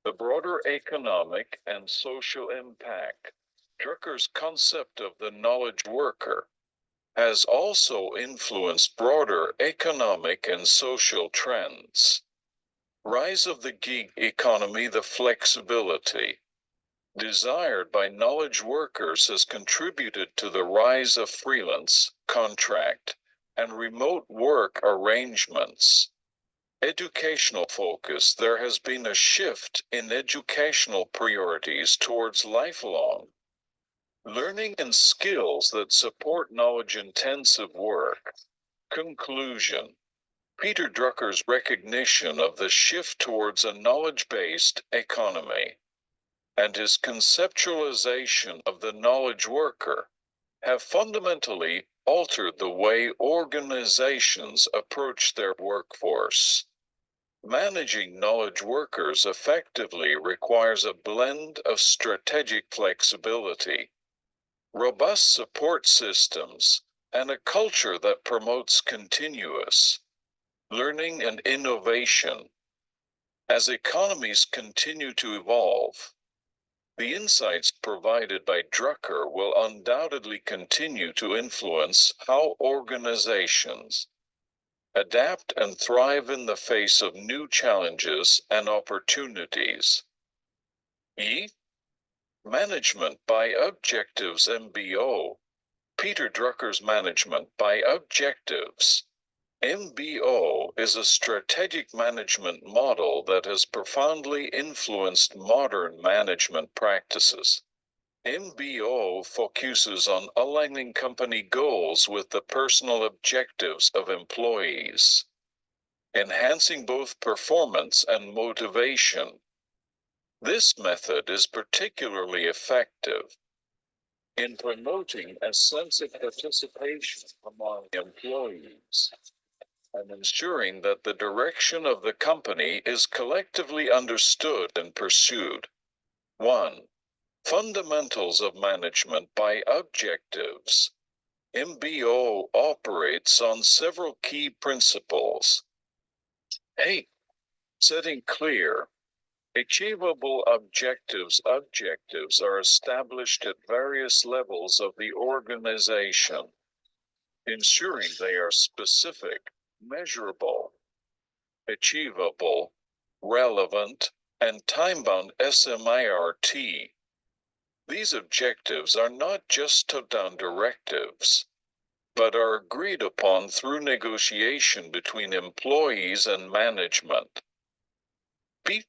The broader economic and social impact. Drucker's concept of the knowledge worker has also influenced broader economic and social trends. Rise of the gig economy, the flexibility desired by knowledge workers has contributed to the rise of freelance, contract, and remote work arrangements. Educational focus. There has been a shift in educational priorities towards lifelong learning and skills that support knowledge-intensive work. Conclusion. Peter Drucker's recognition of the shift towards a knowledge-based economy and his conceptualization of the knowledge worker have fundamentally altered the way organizations approach their workforce. Managing knowledge workers effectively requires a blend of strategic flexibility, robust support systems, and a culture that promotes continuous learning and innovation. As economies continue to evolve, the insights provided by Drucker will undoubtedly continue to influence how organizations adapt and thrive in the face of new challenges and opportunities. E. Management by Objectives MBO. Peter Drucker's Management by Objectives. MBO is a strategic management model that has profoundly influenced modern management practices. MBO focuses on aligning company goals with the personal objectives of employees, enhancing both performance and motivation. This method is particularly effective in promoting a sense of participation among employees and ensuring that the direction of the company is collectively understood and pursued. 1. Fundamentals of management by objectives. MBO operates on several key principles. A. Setting clear, achievable objectives. Objectives are established at various levels of the organization, ensuring they are specific, measurable, achievable, relevant, and time-bound. SMIRT. These objectives are not just top-down directives, but are agreed upon through negotiation between employees and management. B.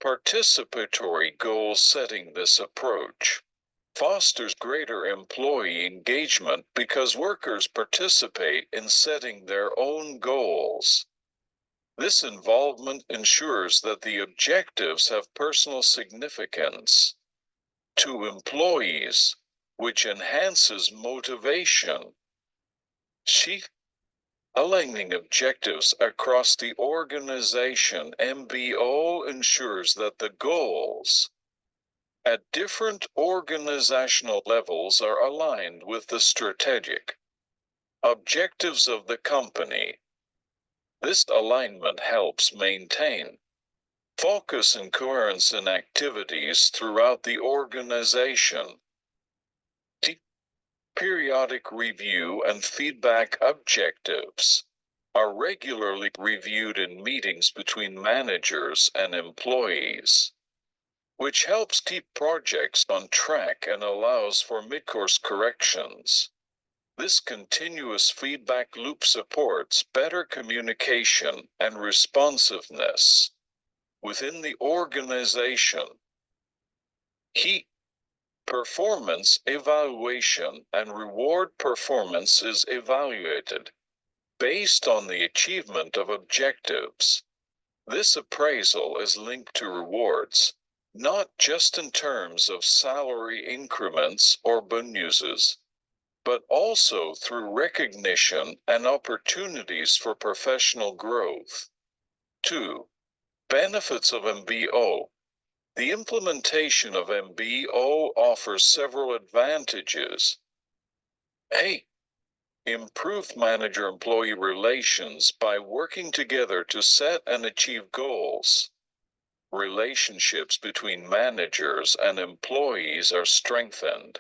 Participatory goal setting. This approach fosters greater employee engagement because workers participate in setting their own goals. This involvement ensures that the objectives have personal significance to employees, which enhances motivation. C. Aligning objectives across the organization. MBO ensures that the goals at different organizational levels are aligned with the strategic objectives of the company. This alignment helps maintain focus and coherence in activities throughout the organization. Periodic review and feedback. Objectives are regularly reviewed in meetings between managers and employees, which helps keep projects on track and allows for mid-course corrections. This continuous feedback loop supports better communication and responsiveness within the organization. Key performance evaluation and reward. Performance is evaluated based on the achievement of objectives. This appraisal is linked to rewards, not just in terms of salary increments or bonuses, but also through recognition and opportunities for professional growth. 2. Benefits of MBO. The implementation of MBO offers several advantages. A. Improved manager-employee relations by working together to set and achieve goals. Relationships between managers and employees are strengthened,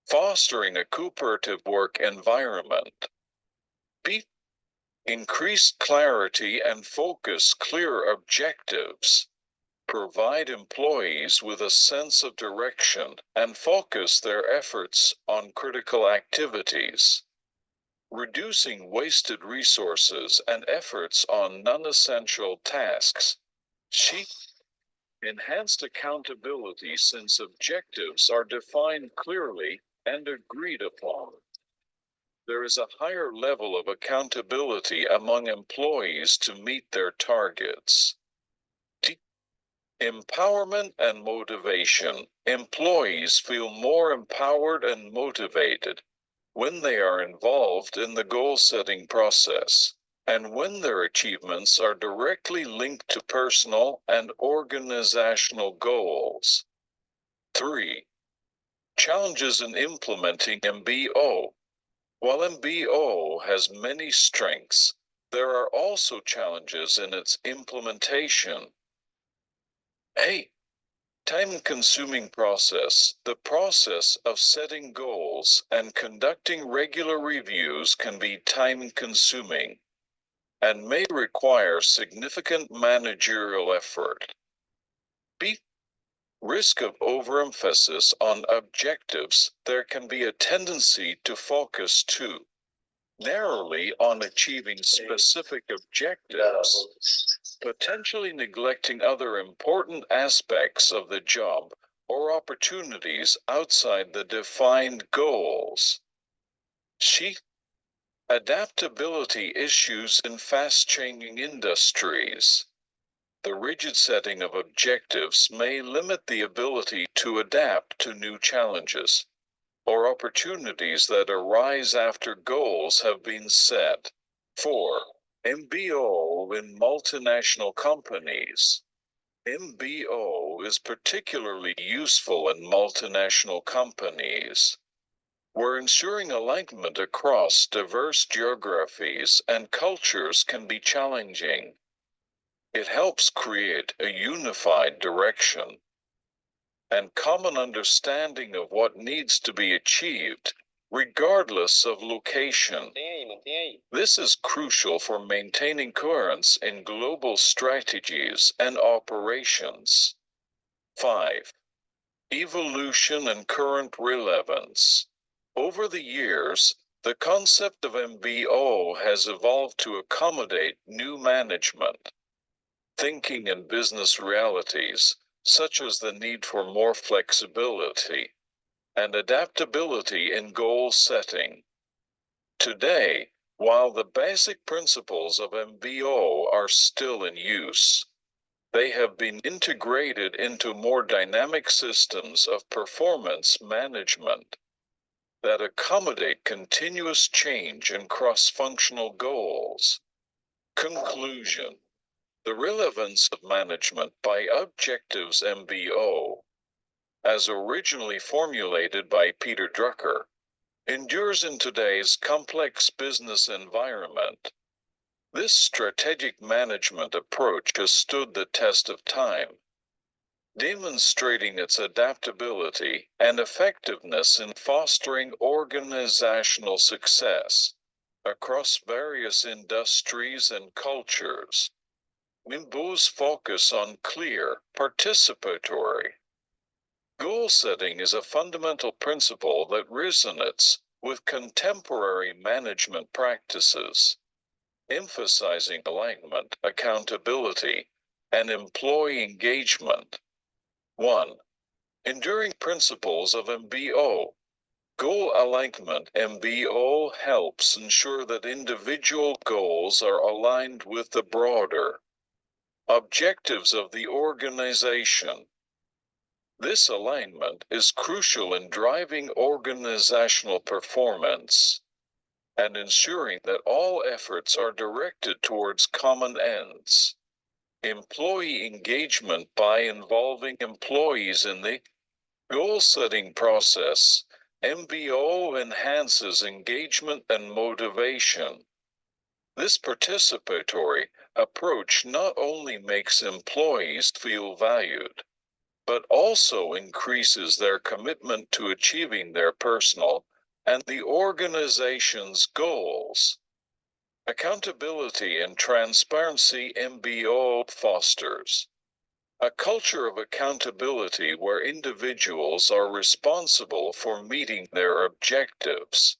fostering a cooperative work environment. B. Increased clarity and focus, clear objectives. Provide employees with a sense of direction and focus their efforts on critical activities, reducing wasted resources and efforts on non-essential tasks. She enhanced accountability since objectives are defined clearly and agreed upon. There is a higher level of accountability among employees to meet their targets. Empowerment and motivation. Employees feel more empowered and motivated when they are involved in the goal-setting process, and when their achievements are directly linked to personal and organizational goals. 3. Challenges in implementing MBO. While MBO has many strengths, there are also challenges in its implementation. A. Time-consuming process. The process of setting goals and conducting regular reviews can be time-consuming and may require significant managerial effort. B. Risk of overemphasis on objectives. There can be a tendency to focus too narrowly on achieving specific objectives, potentially neglecting other important aspects of the job or opportunities outside the defined goals. C. Adaptability issues in fast-changing industries. The rigid setting of objectives may limit the ability to adapt to new challenges or opportunities that arise after goals have been set. 4. MBO in multinational companies. MBO is particularly useful in multinational companies, where ensuring alignment across diverse geographies and cultures can be challenging. It helps create a unified direction and common understanding of what needs to be achieved, regardless of location. This is crucial for maintaining coherence in global strategies and operations. 5. Evolution and current relevance. Over the years, the concept of MBO has evolved to accommodate new management, thinking, and business realities, such as the need for more flexibility and adaptability in goal setting. Today, while the basic principles of MBO are still in use, they have been integrated into more dynamic systems of performance management that accommodate continuous change and cross-functional goals. Conclusion. The relevance of management by objectives MBO, as originally formulated by Peter Drucker, endures in today's complex business environment. This strategic management approach has stood the test of time, demonstrating its adaptability and effectiveness in fostering organizational success across various industries and cultures. MBO's focus on clear, participatory goal setting is a fundamental principle that resonates with contemporary management practices, emphasizing alignment, accountability, and employee engagement. 1. Enduring principles of MBO. Goal alignment. MBO helps ensure that individual goals are aligned with the broader objectives of the organization. This alignment is crucial in driving organizational performance and ensuring that all efforts are directed towards common ends. Employee engagement. By involving employees in the goal-setting process, MBO enhances engagement and motivation. This participatory approach not only makes employees feel valued, but also increases their commitment to achieving their personal and the organization's goals. Accountability and transparency MBO fosters a culture of accountability where individuals are responsible for meeting their objectives.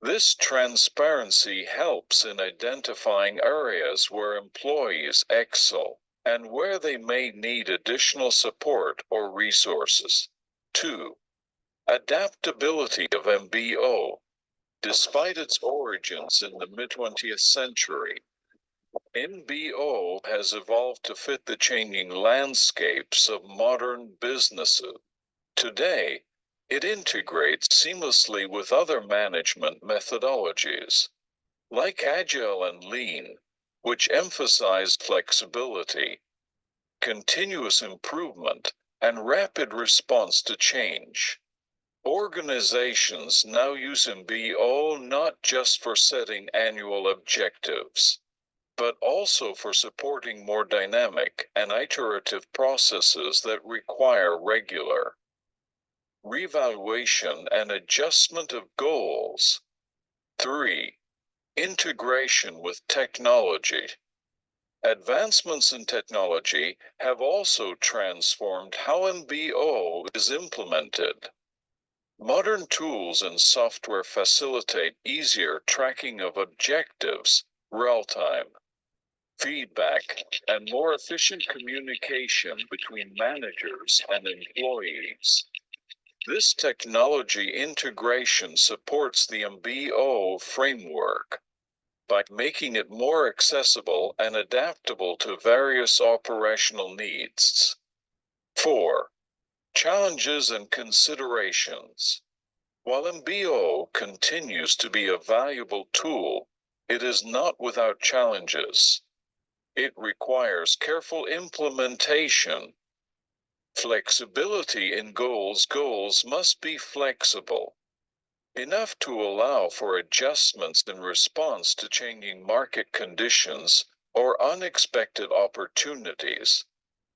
This transparency helps in identifying areas where employees excel and where they may need additional support or resources. 2. Adaptability of MBO. Despite its origins in the mid-20th century, MBO has evolved to fit the changing landscapes of modern businesses. Today, it integrates seamlessly with other management methodologies, like Agile and Lean, which emphasize flexibility, continuous improvement, and rapid response to change. Organizations now use MBO not just for setting annual objectives, but also for supporting more dynamic and iterative processes that require regular revaluation and adjustment of goals. 3. Integration with technology. Advancements in technology have also transformed how MBO is implemented. Modern tools and software facilitate easier tracking of objectives, real-time feedback, and more efficient communication between managers and employees. This technology integration supports the MBO framework by making it more accessible and adaptable to various operational needs. 4. Challenges and considerations. While MBO continues to be a valuable tool, it is not without challenges. It requires careful implementation. Flexibility in goals. Goals must be flexible, enough to allow for adjustments in response to changing market conditions or unexpected opportunities.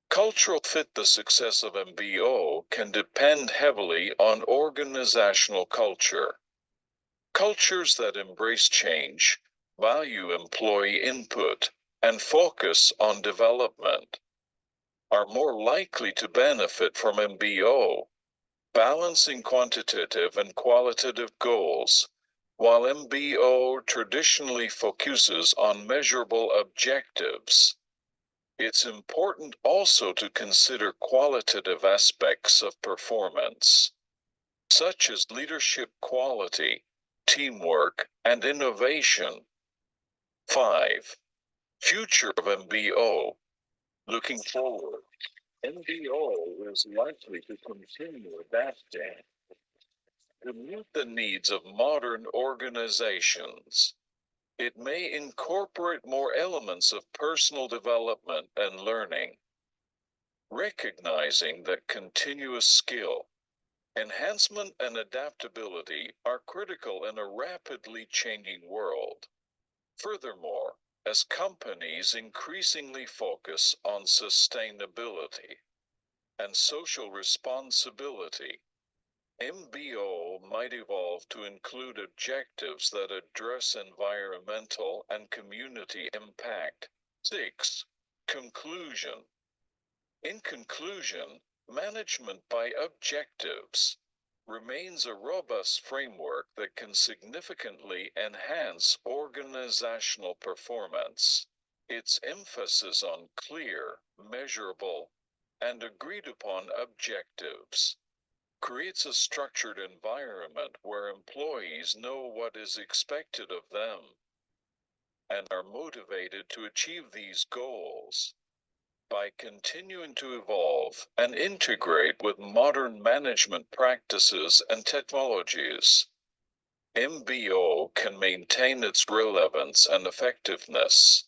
Cultural fit. The success of MBO can depend heavily on organizational culture. Cultures that embrace change, value employee input, and focus on development are more likely to benefit from MBO. Balancing quantitative and qualitative goals. While MBO traditionally focuses on measurable objectives, it's important also to consider qualitative aspects of performance, such as leadership quality, teamwork, and innovation. 5. Future of MBO. Looking forward, MBO is likely to continue adapting to meet the needs of modern organizations. It may incorporate more elements of personal development and learning, recognizing that continuous skill, enhancement, and adaptability are critical in a rapidly changing world. Furthermore, as companies increasingly focus on sustainability and social responsibility, MBO might evolve to include objectives that address environmental and community impact. 6. Conclusion. In conclusion, management by objectives remains a robust framework that can significantly enhance organizational performance. Its emphasis on clear, measurable, and agreed upon objectives creates a structured environment where employees know what is expected of them and are motivated to achieve these goals. By continuing to evolve and integrate with modern management practices and technologies, MBO can maintain its relevance and effectiveness,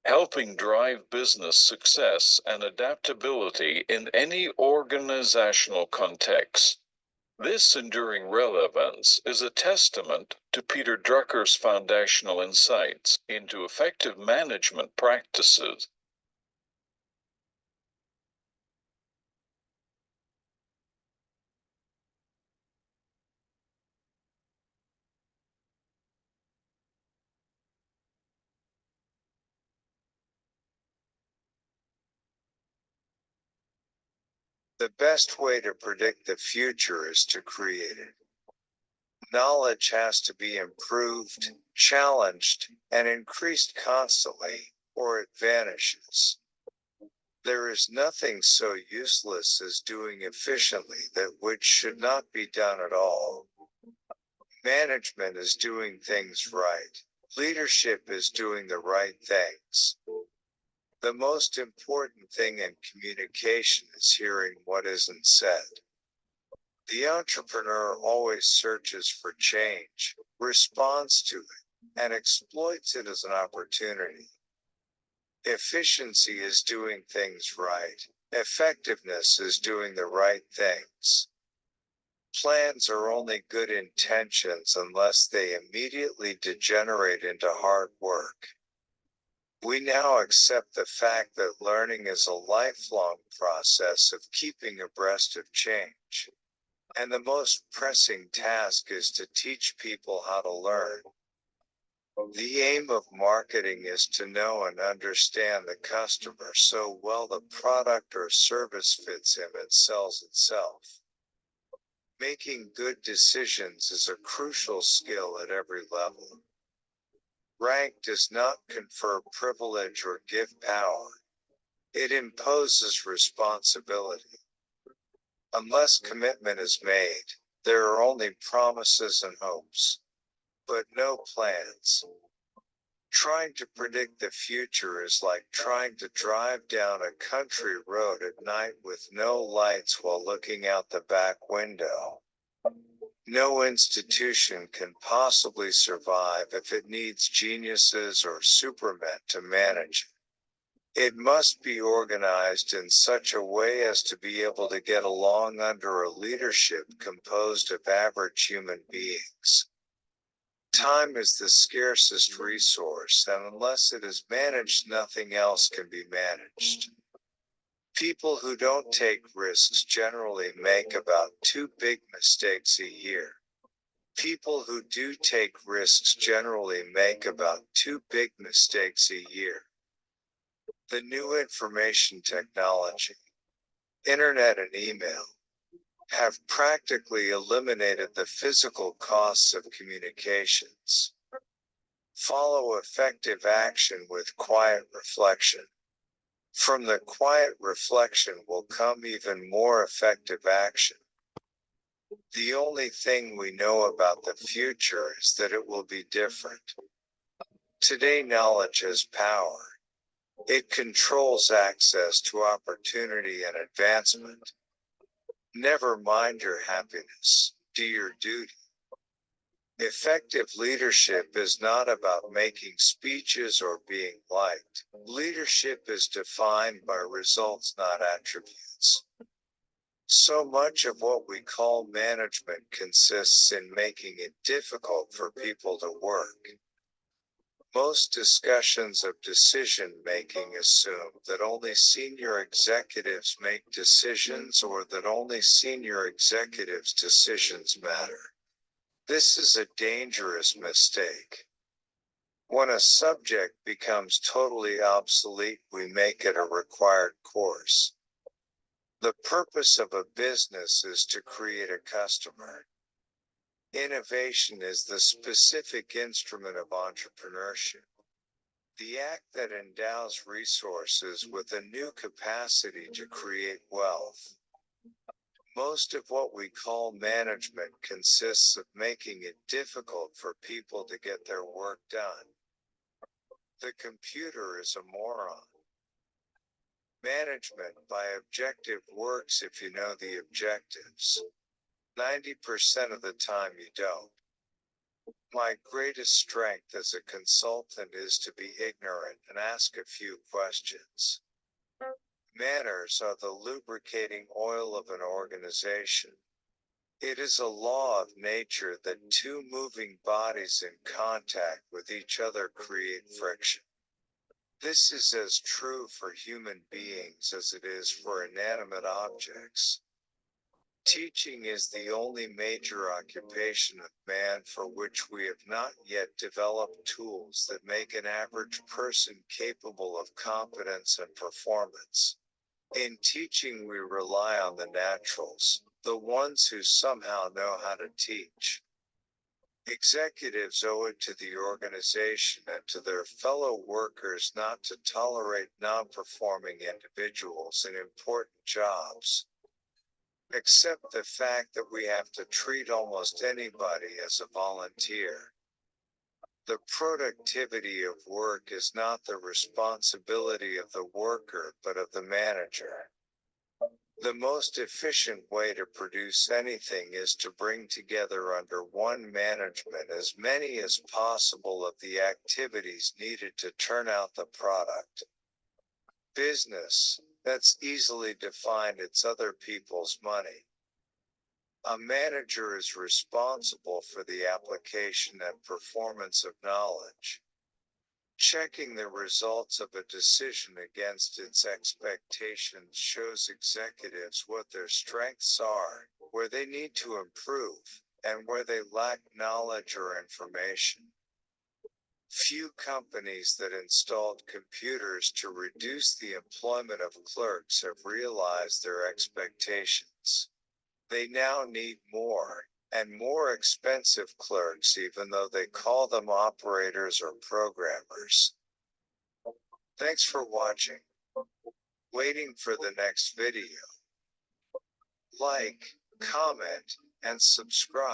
helping drive business success and adaptability in any organizational context. This enduring relevance is a testament to Peter Drucker's foundational insights into effective management practices. The best way to predict the future is to create it. Knowledge has to be improved, challenged, and increased constantly, or it vanishes. There is nothing so useless as doing efficiently that which should not be done at all. Management is doing things right. Leadership is doing the right things. The most important thing in communication is hearing what isn't said. The entrepreneur always searches for change, responds to it, and exploits it as an opportunity. Efficiency is doing things right. Effectiveness is doing the right things. Plans are only good intentions unless they immediately degenerate into hard work. We now accept the fact that learning is a lifelong process of keeping abreast of change. And the most pressing task is to teach people how to learn. The aim of marketing is to know and understand the customer so well the product or service fits him and sells itself. Making good decisions is a crucial skill at every level. Rank does not confer privilege or give power. It imposes responsibility. Unless commitment is made, there are only promises and hopes, but no plans. Trying to predict the future is like trying to drive down a country road at night with no lights while looking out the back window. No institution can possibly survive if it needs geniuses or supermen to manage it. It must be organized in such a way as to be able to get along under a leadership composed of average human beings. Time is the scarcest resource, and unless it is managed, nothing else can be managed. People who don't take risks generally make about 2 big mistakes a year. People who do take risks generally make about 2 big mistakes a year. The new information technology, internet and email, have practically eliminated the physical costs of communications. Follow effective action with quiet reflection. From the quiet reflection will come even more effective action. The only thing we know about the future is that it will be different. Today, knowledge has power. It controls access to opportunity and advancement. Never mind your happiness, do your duty. Effective leadership is not about making speeches or being liked. Leadership is defined by results, not attributes. So much of what we call management consists in making it difficult for people to work. Most discussions of decision making assume that only senior executives make decisions or that only senior executives' decisions matter. This is a dangerous mistake. When a subject becomes totally obsolete, we make it a required course. The purpose of a business is to create a customer. Innovation is the specific instrument of entrepreneurship. The act that endows resources with a new capacity to create wealth. Most of what we call management consists of making it difficult for people to get their work done. The computer is a moron. Management by objective works if you know the objectives. 90% of the time you don't. My greatest strength as a consultant is to be ignorant and ask a few questions. Manners are the lubricating oil of an organization. It is a law of nature that two moving bodies in contact with each other create friction. This is as true for human beings as it is for inanimate objects. Teaching is the only major occupation of man for which we have not yet developed tools that make an average person capable of competence and performance. In teaching, we rely on the naturals, the ones who somehow know how to teach. Executives owe it to the organization and to their fellow workers not to tolerate non-performing individuals in important jobs. Accept the fact that we have to treat almost anybody as a volunteer. The productivity of work is not the responsibility of the worker but of the manager. The most efficient way to produce anything is to bring together under one management as many as possible of the activities needed to turn out the product. Business, that's easily defined, it's other people's money. A manager is responsible for the application and performance of knowledge. Checking the results of a decision against its expectations shows executives what their strengths are, where they need to improve, and where they lack knowledge or information. Few companies that installed computers to reduce the employment of clerks have realized their expectations. They now need more, and more expensive clerks even though they call them operators or programmers. Thanks for watching. Waiting for the next video. Like, comment, and subscribe.